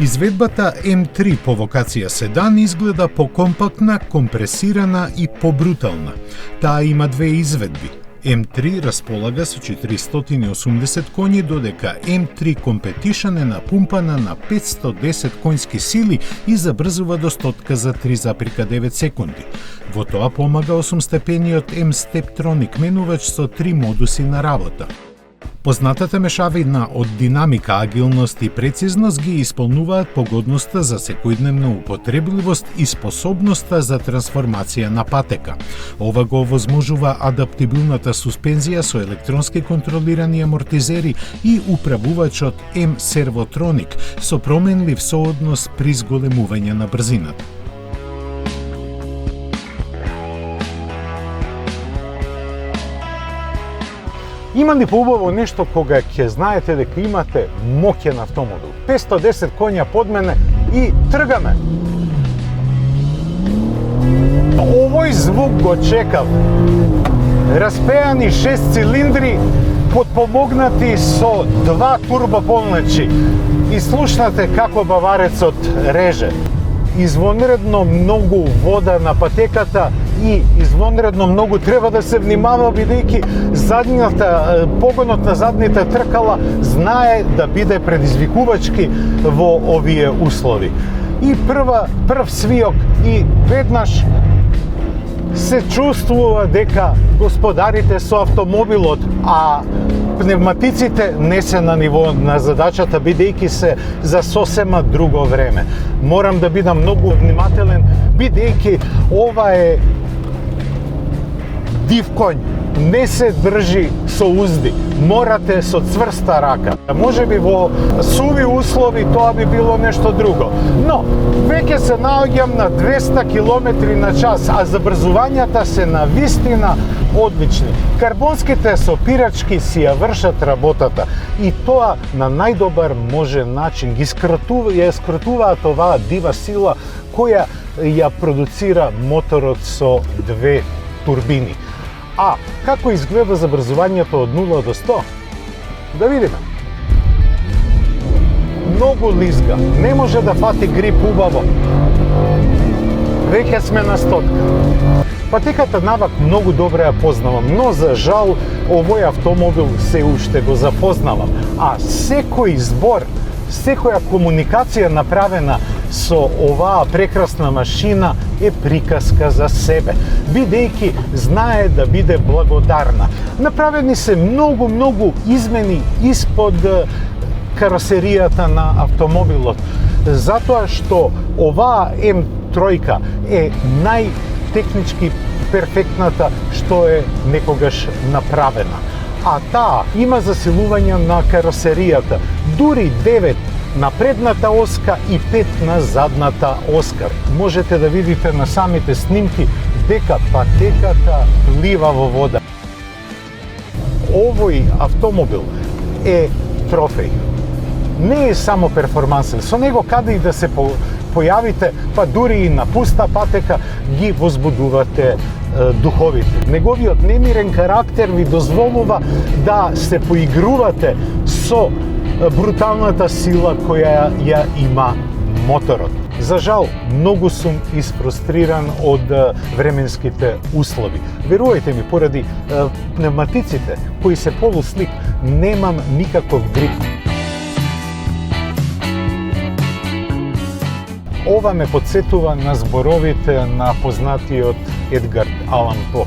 Изведбата М3 по вокација седан изгледа покомпактна, компресирана и побрутална. Таа има две изведби. М3 располага со 480 коњи, додека М3 Competition е напумпана на 510 коњски сили и забрзува до стотка за 3,9 секунди. Во тоа помага 8-степениот М-Steptronic менувач со 3 модуси на работа. Познатата мешавина од динамика, агилност и прецизност ги исполнуваат погодноста за секојдневна употребливост и способноста за трансформација на патека. Ова го овозможува адаптибилната суспензија со електронски контролирани амортизери и управувачот М-Servotronic со променлив сооднос при зголемување на брзината. Има ли поубаво нешто кога ќе знаете дека имате моќен автомобил? 510 коња под мене и тргаме. Овој звук го чекав. Распеани 6 цилиндри, потпомогнати со 2 турбополнечи. И слушнате како баварецот реже. Извонредно многу вода на патеката и извонредно многу треба да се внимава, бидејќи погонот на задните тркала знае да биде предизвикувачки во овие услови. И прв свиок и веднаш се чувствува дека господарите со автомобилот, а пневматиците не се на ниво на задачата, бидејќи се за сосема друго време. Морам да бидам многу внимателен, бидејќи ова е див конј, не се држи со узди, морате со цврста рака. Може би во суви услови тоа би било нешто друго, но веќе се наоѓам на 200 км на час, а забрзувањата се на вистина одлични. Карбонските сопирачки си ја вршат работата и тоа на најдобар можен начин ги скратуваат оваа дива сила која ја продуцира моторот со две турбини. А како изгледа забрзувањето од 0 до 100? Да видиме. Многу лизга, не може да фати грип убаво. Веќе сме на стотка. Патеката навак многу добре ја познавам, но за жал овој автомобил се уште го запознавам. А секој збор, секоја комуникација направена со оваа прекрасна машина е приказка за себе, бидејќи знае да биде благодарна. Направени се многу измени испод каросеријата на автомобилот, затоа што оваа М3 е најтехнички перфектната што е некогаш направена. А таа има засилување на каросеријата, дури 9 на предната оска и 5 на задната оска. Можете да видите на самите снимки дека патеката плива во вода. Овој автомобил е трофеј. Не е само перформансен. Со него каде и да се појавите, па дури и на пуста патека ги возбудувате духовите. Неговиот немирен карактер ви дозволува да се поигрувате со бруталната сила која ја има моторот. За жал, многу сум isfrusтриран од временските услови. Верувајте ми, поради пневматиците кои се полуслик, немам никаков грип. Ова ме подсетува на зборовите на познатиот Едгар Алан По,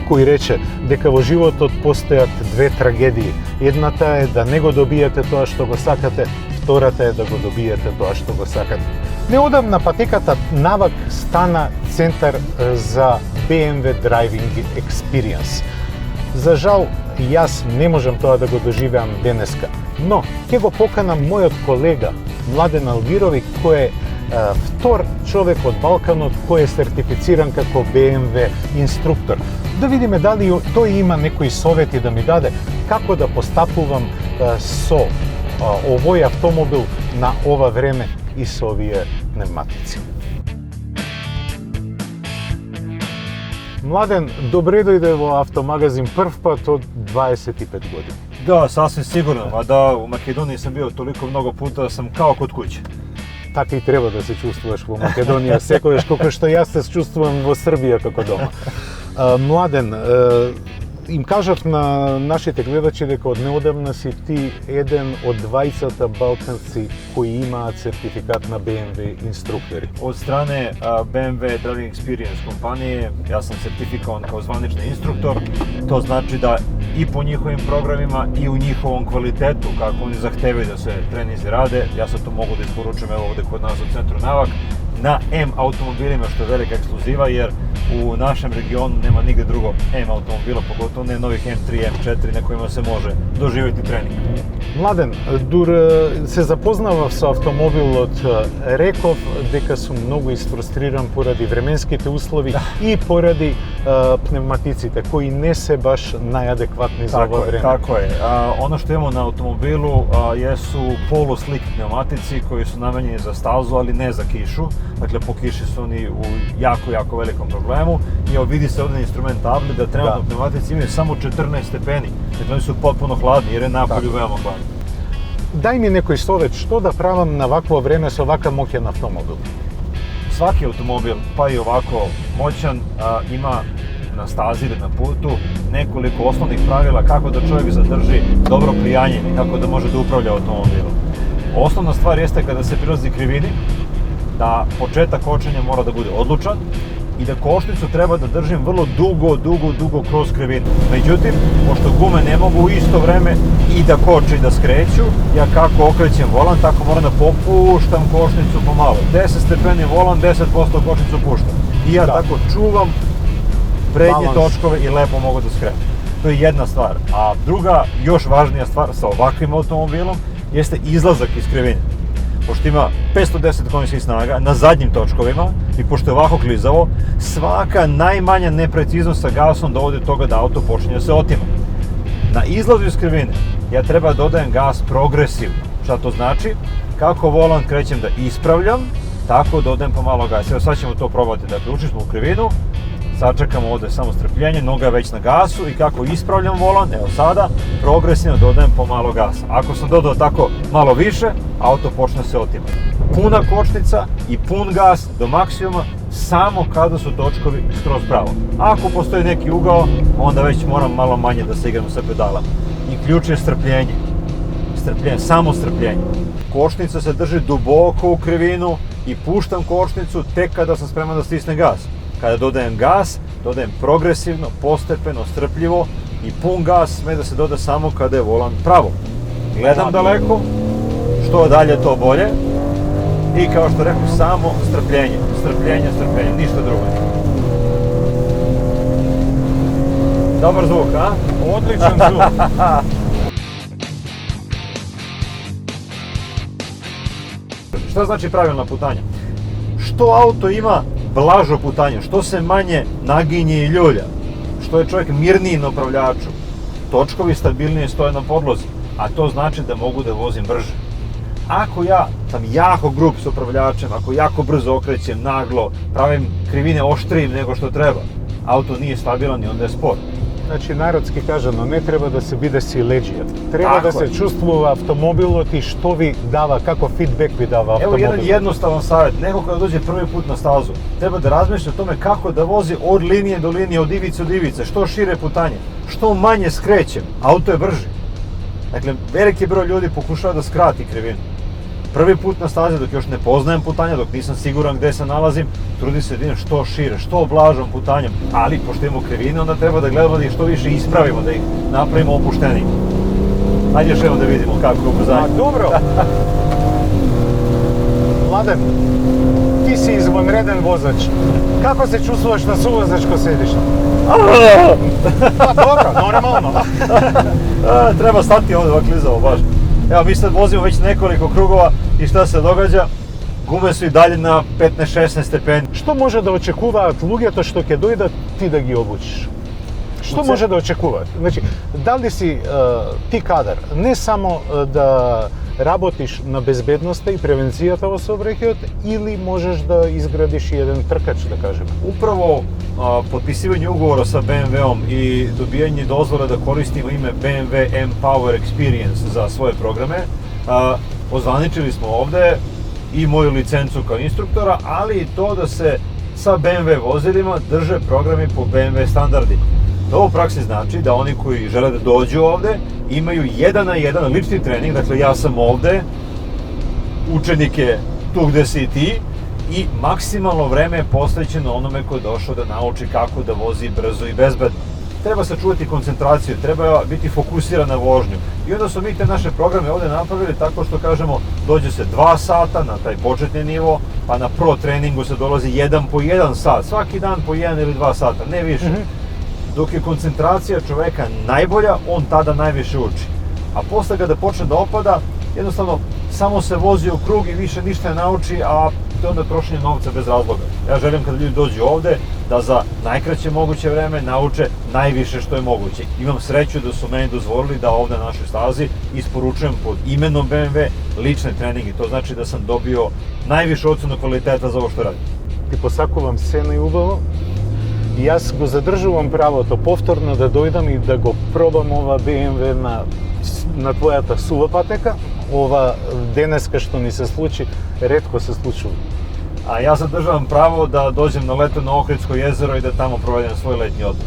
кој рече дека во животот постојат две трагедии. Едната е да не го добиете тоа што го сакате, втората е да го добиете тоа што го сакате. Неодамна патеката навак стана центар за BMW Driving Experience. За жал, јас не можам тоа да го доживеам денеска, но ќе го поканам мојот колега Младен Алвирови, кој е втор човек од Балканот кој е сертифициран како BMW инструктор. Да видиме дали тој има некои совети да ми даде како да постапувам со овој автомобил на ова време и со овие пневматици. Младен, добре дојде во автомагазин прв пат од 25 години. Да, сасвим сигурно. А да, у Македонија сам био толико многу пута, сам као код куќе. Така и треба да се чувствуваш во Македонија, секогаш како што јас се чувствувам во Србија како дома. Младен, им кажав на нашите гледачи дека од неодамна си ти еден од двајцата балканци кои имаат сертификат на BMW инструктори. Od strane BMW Driving Experience kompanije ja sam sertifikovan kao zvanični instruktor. To znači da i po njihovim programima i u njihovom kvalitetu kako oni zahtevaju da se treninzi rade, ja sad to mogu da isporučujem evo ovde kod nas u centru Navak, na M automobilima, što je velika ekskluziva, jer u našem regionu nema nigde drugo M automobila, pogotovo ne novih M3, M4 na kojima se može doživjeti trening. Младен, дур се запознавав со автомобилот, реков дека сум многу изфрустриран поради временските услови и поради пневматиците кои не се баш најадекватни за ова време. Tako je. Ono što imamo na automobilu jesu poluslik pneumatici koji su namenjeni za stazu, ali ne za kišu. Dakle, po kiši su oni u jako velikom problemu. I evo vidi se ovdje instrument tabli da trenutno pneumatici imaju samo 14 stepeni. Dakle, oni su potpuno hladni jer je napolju veoma hladno. Дај ми некој совет, што да правам на вакво време со вака моќен автомобил? Svaki automobil, pa i ovako moćan, ima na stazi ili na putu nekoliko osnovnih pravila kako da čovjek zadrži dobro prijanjenje, kako da može da upravlja automobilom. Osnovna stvar jeste kada se prilazi krivini, da početak kočenja mora da bude odlučan i da kočnicu treba da držim vrlo dugo kroz krivinu. Međutim, pošto gume ne mogu u isto vreme i da koče i da skreću, ja kako okrećem volan, tako moram da popuštam kočnicu pomalo. 10 stepeni volan, 10% kočnicu puštam. I ja tako čuvam prednje točkove i lepo mogu da skrenem. To je jedna stvar. A druga, još važnija stvar sa ovakvim automobilom jeste izlazak iz krivine. Pošto ima 510 konjskih snaga na zadnjim točkovima i pošto je ovako klizavo, svaka najmanja nepreciznost sa gasom dovodi do toga da auto počinje da se otima. Na izlazu iz krivine ja treba da dodajem gas progresivno. Šta to znači? Kako volan krećem da ispravljam, tako dodajem pomalo gas. Evo sad ćemo to probati. Dakle, ušli smo u krivinu, sačekamo ovdje samo strpljenje, noga je već na gasu i kako ispravljam volan, evo sada, progresivno dodajem pomalo gasa. Ako sam dodao tako malo više, auto počne se otimati. Puna kočnica i pun gas do maksimuma samo kada su točkovi skroz pravo. Ako postoji neki ugao, onda već moram malo manje da se igram sa pedalama. I ključ je strpljenje. Strpljenje, samo strpljenje. Kočnica se drži duboko u krivinu i puštam kočnicu tek kada sam spreman da stisne gas. Kada dodajem gas, dodajem progresivno, postepeno, strpljivo i pun gas sme da se doda samo kada je volan pravo. Gledam daleko, što dalje to bolje i kao što rekao, samo strpljenje, ništa drugo. Dobar zvuk, a? Odličan zvuk. Šta znači pravilna putanja? Što auto ima blažo putanje, što se manje naginje i ljulja, što je čovjek mirniji na upravljaču, točkovi stabilnije stoje na podlozi, a to znači da mogu da vozim brže. Ako ja sam jako grub s upravljačem, ako jako brzo okrećem, naglo, pravim krivine oštrijim nego što treba, auto nije stabilan i onda je spor. Значи, народски кажано, не треба да се биде силеđija. Треба да се чувствува автомобилот и што ви дава, како фидбек ви дава автомобилот. Evo jedan jednostavan savjet, neko kada dođe prvi put na stazu, treba da razmišlja o tome kako da vozi od linije do linije, od ivice do ivice, što šire putanje, što manje skrećem, auto je brži. Dakle, veliki broj ljudi pokušava da skrati krivinu. Prvi put na stazi, dok još ne poznajem putanja, dok nisam siguran gde se nalazim, trudim se da idem što šire, što blažom putanjem, ali pošto imamo krivine, onda treba da gledamo da ih što više ispravimo, da ih napravimo opuštenijim. Hajde još evo da vidimo kako je ubrzanje. Dobro! Mladen, ti si izvanredan vozač. Kako se čувствуваш на сувозачко седиште? Pa dobro, normalno. Treba stati ovdje ovak klizavo, baš. Evo, mi sad vozimo već nekoliko krugova i šta se događa? Gume su i dalje na 15-16 stepeni. Што може да очекуваат луѓето што ќе дојдат ти да ги обучиш? Што може да очекуваат? Значи, дали си ти кадар не само да работиш на безбедноста и превенцијата во сообраќајот, или можеш да изградиш и еден тркач, да кажеме? Upravo potpisivanje ugovora sa BMW-om i dobijanje dozvole da koristimo ime BMW M Power Experience za svoje programe, ozvaničili smo ovde i moju licencu kao instruktora, ali i to da se sa BMW vozilima drže programi po BMW standardi. To u praksi znači da oni koji žele da dođu ovde imaju 1 na 1 lični trening, dakle ja sam ovde, učenik je tu gde si i ti, i maksimalno vreme je posvećeno onome ko je došao da nauči kako da vozi brzo i bezbedno. Treba sačuvati koncentraciju, treba biti fokusiran na vožnju. I onda smo mi te naše programe ovde napravili tako što kažemo dođe se 2 sata na taj početni nivo, pa na pro treningu se dolazi 1 po 1 sat, svaki dan po 1 ili 2 sata, ne više. Dok je koncentracija čoveka najbolja, on tada najviše uči. A posle kada počne da opada, jednostavno samo se vozi u krug i više ništa ne nauči, a to je onda trošenje novca bez razloga. Ja želim kada ljudi dođu ovde da za najkraće moguće vreme nauče najviše što je moguće. Imam sreću da su meni dozvolili da ovde na našoj stazi isporučujem pod imenom BMW lične treninge. To znači da sam dobio najvišu ocenu kvaliteta za ovo što radim. Ти посакувам се најубаво и јас го задржувам правото повторно да дојдам и да го пробам ова BMW на твојата сува патека. Ова денеска што ни се случи, ретко се случува. A ja zadržavam pravo da dođem na leto na Ohridsko jezero i da tamo provedem svoj letnji odmor.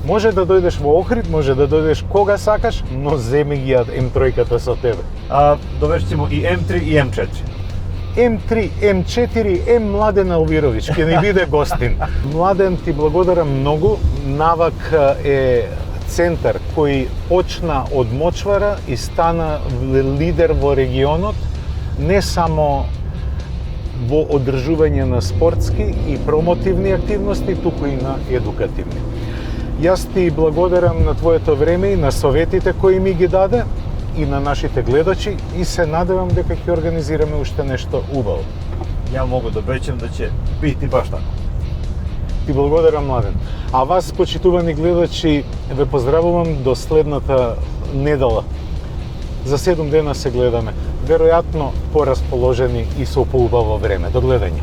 Може да дојдеш во Охрид, може да дојдеш кога сакаш, но земи ги ја М3-ката со тебе. Dovešćemo i M3 i M4. М3, М4, М Младен Алвирович, ќе ни биде гостин. Младен, ти благодарам многу. Навак е центар кој почна од мочвара и стана лидер во регионот, не само во одржување на спортски и промотивни активности, туку и на едукативни. Јас ти благодарам на твоето време и на советите кои ми ги даде и на нашите гледачи и се надевам дека ќе организираме уште нешто убаво. Ja mogu da obećam da će biti baš tako. Ти благодарам, Младен. А вас, почитувани гледачи, ве поздравувам до следната недела. За 7 дена се гледаме. Веројатно порасположени и со поубаво време. До гледање.